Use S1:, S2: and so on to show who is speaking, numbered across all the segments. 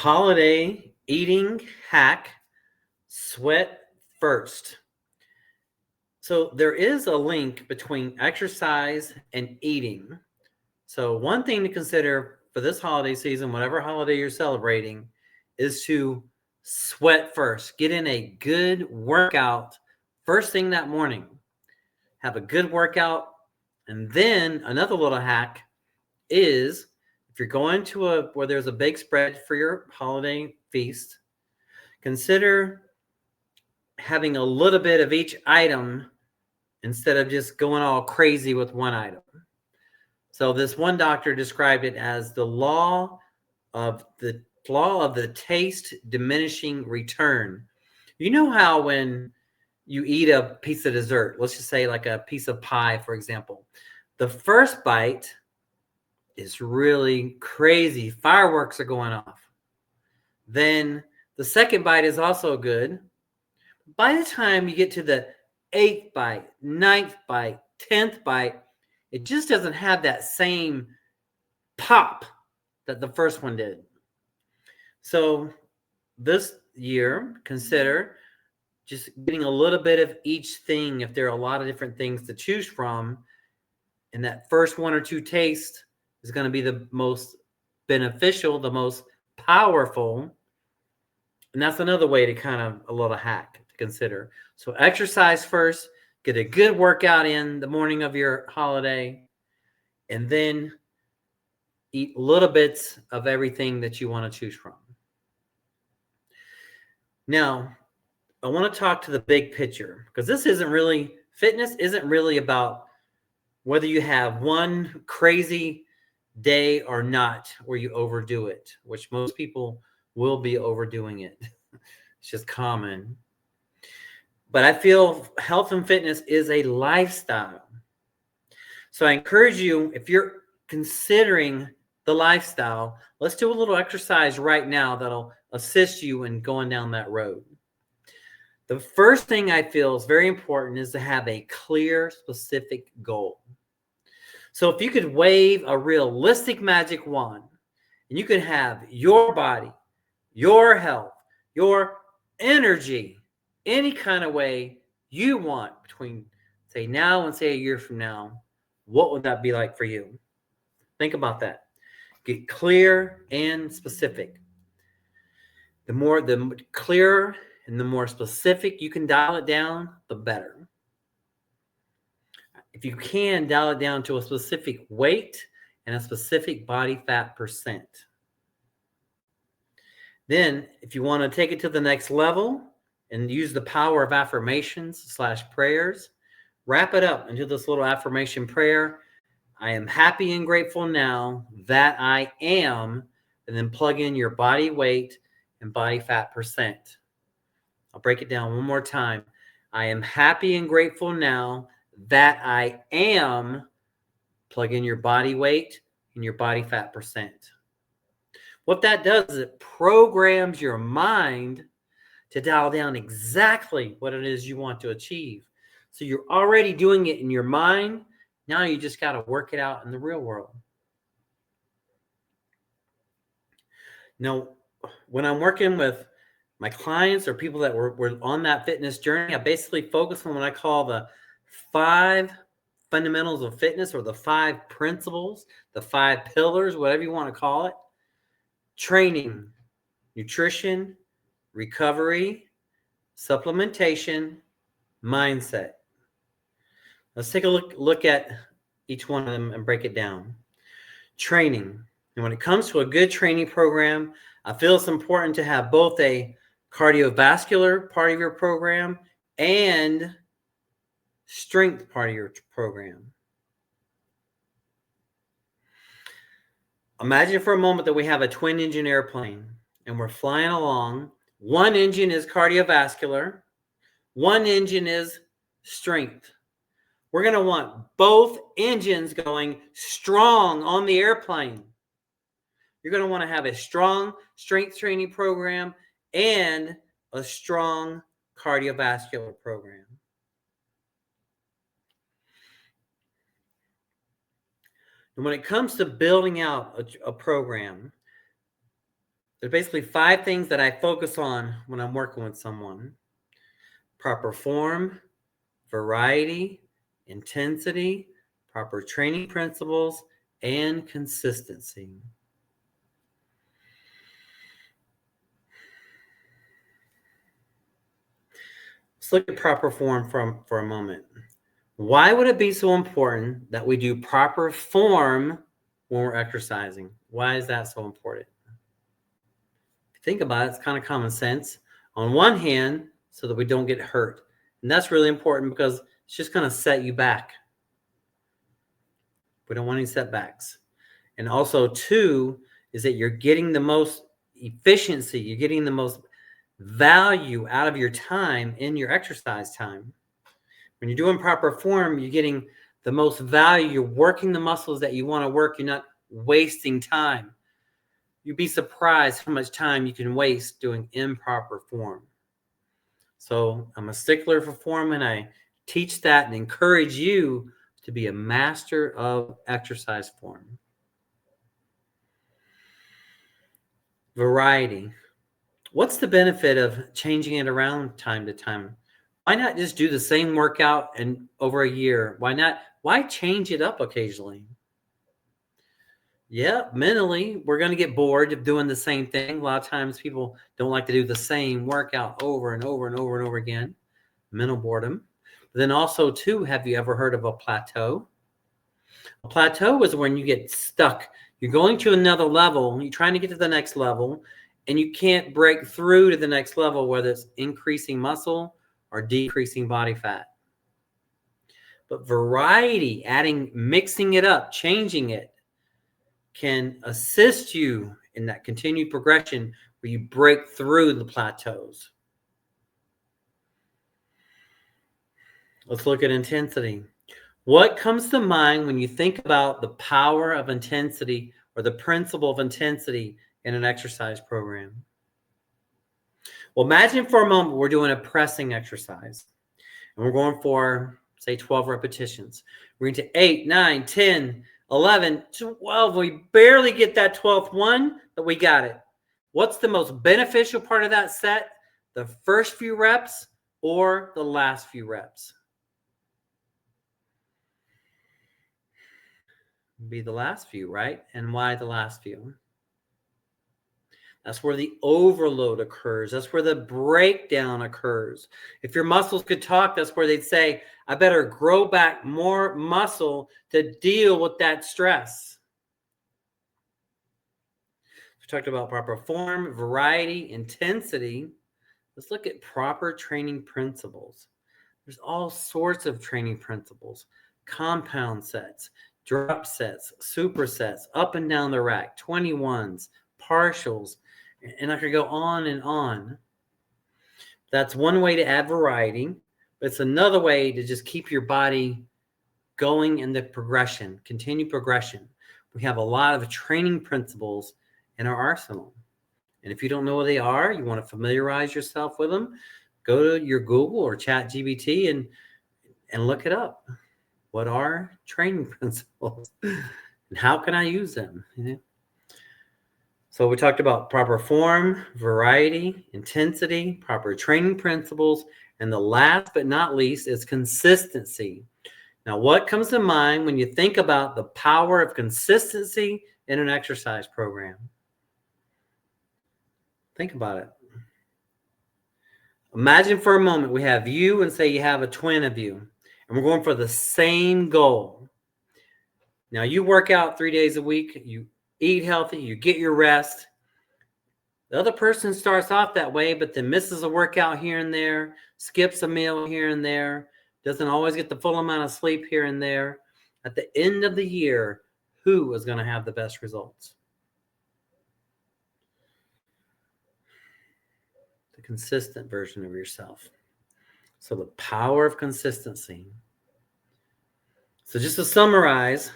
S1: Holiday eating hack, sweat first. So there is a link between exercise and eating. So one thing to consider for this holiday season, whatever holiday you're celebrating, is to sweat first. Get in a good workout first thing that morning. Have a good workout. And then another little hack is if you're going to where there's a big spread for your holiday feast, consider having a little bit of each item instead of just going all crazy with one item. So this one doctor described it as the law of the taste diminishing return. You know how when you eat a piece of dessert, let's just say like a piece of pie, for example, the first bite is really crazy. Fireworks are going off. Then the second bite is also good. By the time you get to the 8th bite, 9th bite, 10th bite, it just doesn't have that same pop that the first one did. So this year, consider just getting a little bit of each thing if there are a lot of different things to choose from. And that first one or two tastes is going to be the most beneficial, the most powerful. And that's another way to kind of a little hack to consider. So exercise first, get a good workout in the morning of your holiday, and then eat little bits of everything that you want to choose from. Now, I want to talk to the big picture because fitness isn't really about whether you have one crazy day or not where you overdo it, which most people will be overdoing it. It's just common. But I feel health and fitness is a lifestyle. So I encourage you, if you're considering the lifestyle, let's do a little exercise right now that'll assist you in going down that road. The first thing I feel is very important is to have a clear, specific goal. So if you could wave a realistic magic wand and you could have your body, your health, your energy, any kind of way you want between, say, now and say a year from now, what would that be like for you? Think about that. Get clear and specific. The clearer and the more specific you can dial it down, the better. If you can, dial it down to a specific weight and a specific body fat percent. Then, if you want to take it to the next level and use the power of affirmations / prayers, wrap it up into this little affirmation prayer. I am happy and grateful now that I am, and then plug in your body weight and body fat percent. I'll break it down one more time. I am happy and grateful now that I am, plug in your body weight and your body fat percent. What that does is it programs your mind to dial down exactly what it is you want to achieve. So you're already doing it in your mind. Now you just got to work it out in the real world. Now, when I'm working with my clients or people that were on that fitness journey, I basically focus on what I call the 5 fundamentals of fitness, or the 5 principles, the 5 pillars, whatever you want to call it. Training, nutrition, recovery, supplementation, mindset. Let's take a look at each one of them and break it down. Training. And when it comes to a good training program, I feel it's important to have both a cardiovascular part of your program and strength part of your program. Imagine for a moment that we have a twin engine airplane and we're flying along. One engine is cardiovascular, one engine is strength. We're going to want both engines going strong on the airplane. You're going to want to have a strong strength training program and a strong cardiovascular program. And when it comes to building out a program, There's basically 5 things that I focus on when I'm working with someone: proper form, variety, intensity, proper training principles, and consistency. Let's look at proper form for a moment. Why would it be so important that we do proper form when we're exercising? Why is that so important? If you think about it, it's kind of common sense. On one hand, so that we don't get hurt. And that's really important because it's just going to set you back. We don't want any setbacks. And also, two, is that you're getting the most efficiency, you're getting the most value out of your time in your exercise time. When you're doing proper form, you're getting the most value. You're working the muscles that you want to work. You're not wasting time. You'd be surprised how much time you can waste doing improper form. So I'm a stickler for form, and I teach that and encourage you to be a master of exercise form. Variety. What's the benefit of changing it around time to time? Why not just do the same workout and over a year? Why change it up occasionally? Yeah, mentally, we're going to get bored of doing the same thing. A lot of times people don't like to do the same workout over and over and over and over again. Mental boredom. But then also, too, have you ever heard of a plateau? A plateau is when you get stuck. You're going to another level. You're trying to get to the next level, and you can't break through to the next level, whether it's increasing muscle or decreasing body fat. But variety, mixing it up, changing it, can assist you in that continued progression where you break through the plateaus. Let's look at intensity. What comes to mind when you think about the power of intensity or the principle of intensity in an exercise program? Well, imagine for a moment we're doing a pressing exercise and we're going for, say, 12 repetitions. We're into 8, 9, 10, 11, 12. We barely get that 12th one, but we got it. What's the most beneficial part of that set? The first few reps or the last few reps? Be the last few, right? And why the last few? That's where the overload occurs. That's where the breakdown occurs. If your muscles could talk, that's where they'd say, I better grow back more muscle to deal with that stress. We talked about proper form, variety, intensity. Let's look at proper training principles. There's all sorts of training principles: compound sets, drop sets, supersets, up and down the rack, 21s, partials, and I could go on and on. That's one way to add variety, but it's another way to just keep your body going in the progression, continued progression. We have a lot of training principles in our arsenal. And if you don't know what they are, you want to familiarize yourself with them, go to your Google or ChatGPT and look it up. What are training principles and how can I use them? So we talked about proper form, variety, intensity, proper training principles, and the last but not least is consistency. Now, what comes to mind when you think about the power of consistency in an exercise program? Think about it. Imagine for a moment we have you and say you have a twin of you, and we're going for the same goal. Now, you work out 3 days a week, you eat healthy, you get your rest. The other person starts off that way, but then misses a workout here and there, skips a meal here and there, doesn't always get the full amount of sleep here and there. At the end of the year, who is going to have the best results? The consistent version of yourself. So the power of consistency. So just to summarize,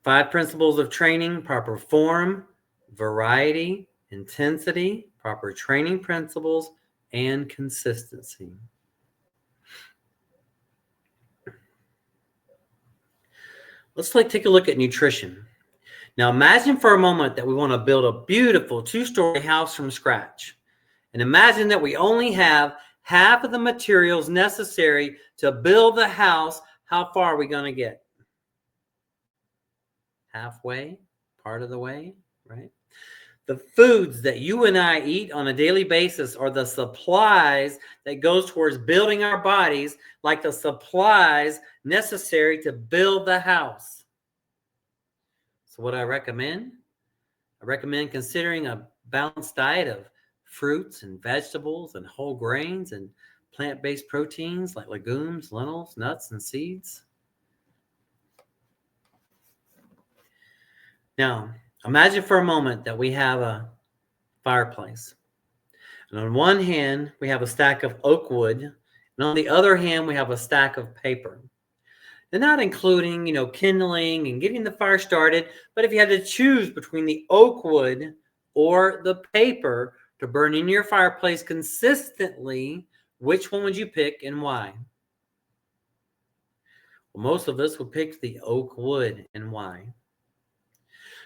S1: 5 principles of training: proper form, variety, intensity, proper training principles, and consistency. Let's take a look at nutrition. Now imagine for a moment that we want to build a beautiful 2-story house from scratch. And imagine that we only have half of the materials necessary to build the house. How far are we going to get? Halfway, part of the way, right? The foods that you and I eat on a daily basis are the supplies that goes towards building our bodies, like the supplies necessary to build the house. So what I recommend considering a balanced diet of fruits and vegetables and whole grains and plant-based proteins like legumes, lentils, nuts, and seeds. Now, imagine for a moment that we have a fireplace. And on one hand, we have a stack of oak wood. And on the other hand, we have a stack of paper. And not including, kindling and getting the fire started. But if you had to choose between the oak wood or the paper to burn in your fireplace consistently, which one would you pick and why? Well, most of us would pick the oak wood. And why?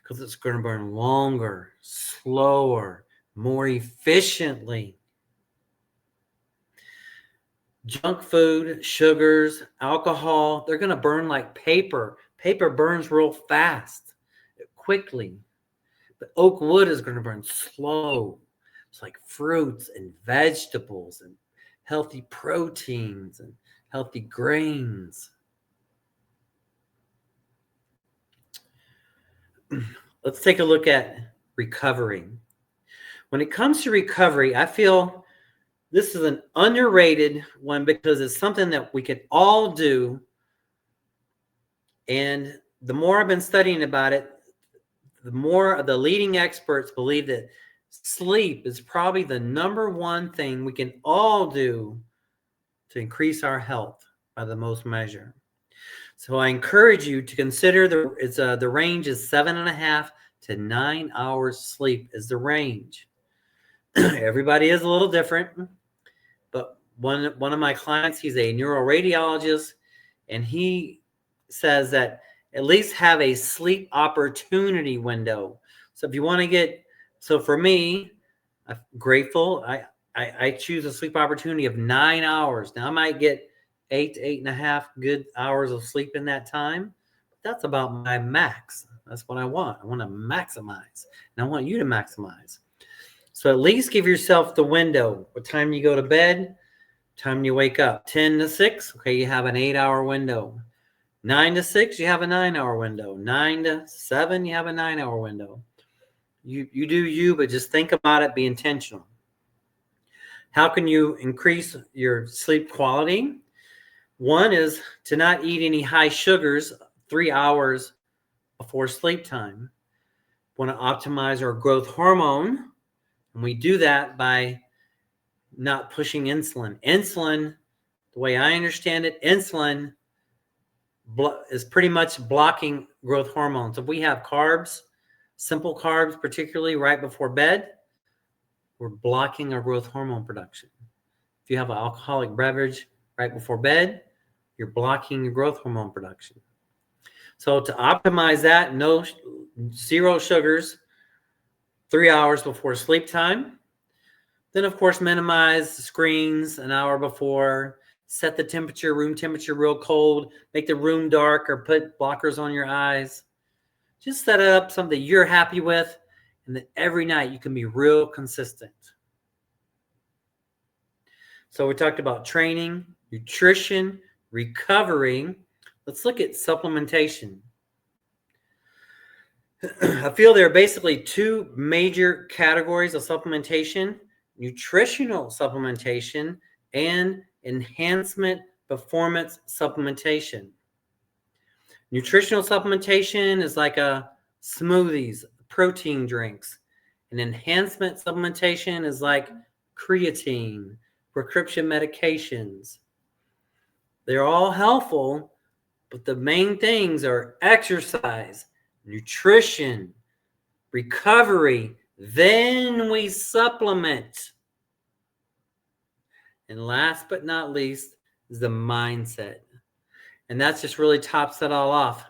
S1: Because it's going to burn longer, slower, more efficiently. Junk food, sugars, alcohol, they're going to burn like paper. Paper burns real fast, quickly. But oak wood is going to burn slow. It's like fruits and vegetables and healthy proteins and healthy grains. Let's take a look at recovery. When it comes to recovery, I feel this is an underrated one because it's something that we can all do. And the more I've been studying about it, the more the leading experts believe that sleep is probably the number one thing we can all do to increase our health by the most measure. So I encourage you to consider the range is 7.5 to 9 hours sleep is the range. Everybody is a little different, but one of my clients, he's a neuroradiologist, and he says that at least have a sleep opportunity window. So if you want to so for me, I'm grateful. I choose a sleep opportunity of 9 hours. Now I might get 8 to 8.5 good hours of sleep in that time. But that's about my max. That's what I want. I want to maximize, and I want you to maximize. So at least give yourself the window. What time you go to bed, time you wake up. 10 to 6, okay, you have an 8-hour window. 9 to 6, you have a 9-hour window. 9 to 7, you have a 9-hour window. You do you, but just think about it, be intentional. How can you increase your sleep quality? One is to not eat any high sugars 3 hours before sleep time. We want to optimize our growth hormone, and we do that by not pushing insulin. Insulin, the way I understand it, insulin is pretty much blocking growth hormones. If we have carbs, simple carbs, particularly right before bed, we're blocking our growth hormone production. If you have an alcoholic beverage right before bed, you're blocking your growth hormone production. So to optimize that, zero sugars 3 hours before sleep time. Then, of course, minimize screens an hour before. Set the room temperature real cold. Make the room dark or put blockers on your eyes. Just set it up something you're happy with, and that every night you can be real consistent. So we talked about training, nutrition, recovery. Let's look at supplementation. I feel there are basically two major categories of supplementation: nutritional supplementation and enhancement performance supplementation. Nutritional supplementation is like smoothies, protein drinks. And enhancement supplementation is like creatine, prescription medications. They're all helpful, but the main things are exercise, nutrition, recovery, then we supplement. And last but not least is the mindset. And that's just really tops it all off.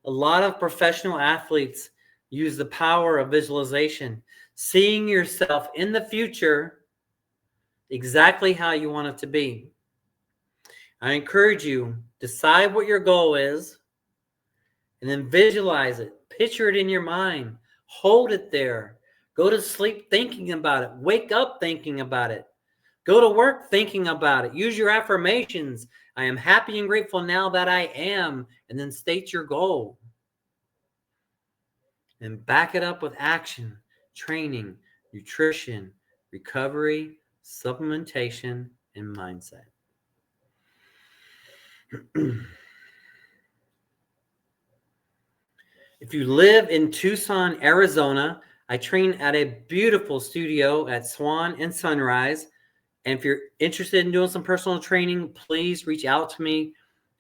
S1: A lot of professional athletes, Use the power of visualization, seeing yourself in the future exactly how you want it to be. I encourage you, decide what your goal is, and then visualize it. Picture it in your mind. Hold it there. Go to sleep thinking about it. Wake up thinking about it. Go to work thinking about it. Use your affirmations. I am happy and grateful now that I am. And then state your goal. And back it up with action, training, nutrition, recovery, supplementation, and mindset. If you live in Tucson, Arizona, I train at a beautiful studio at Swan and Sunrise. And if you're interested in doing some personal training, please reach out to me.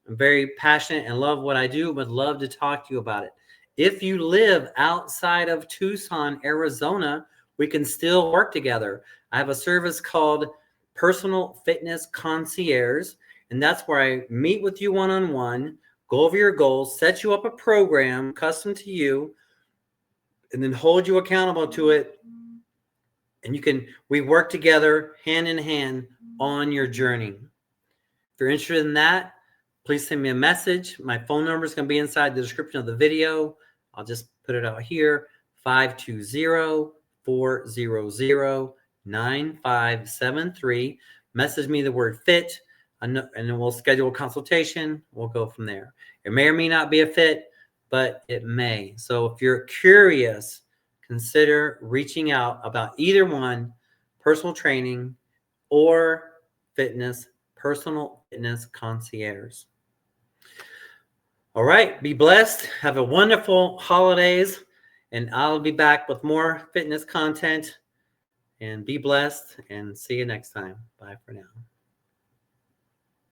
S1: I'm very passionate and love what I do, would love to talk to you about it. If you live outside of Tucson, Arizona, we can still work together. I have a service called Personal Fitness Concierge, and that's where I meet with you one-on-one, go over your goals, set you up a program custom to you, and then hold you accountable to it. And we work together hand in hand on your journey. If you're interested in that, please send me a message. My phone number is going to be inside the description of the video. I'll just put it out here, 520-400-9573. Message me the word fit, and then we'll schedule a consultation. We'll go from there. It may or may not be a fit, but it may. So if you're curious, consider reaching out about either one, personal training or fitness, personal fitness concierge. All right, be blessed. Have a wonderful holidays, and I'll be back with more fitness content. And be blessed, and see you next time. Bye for now.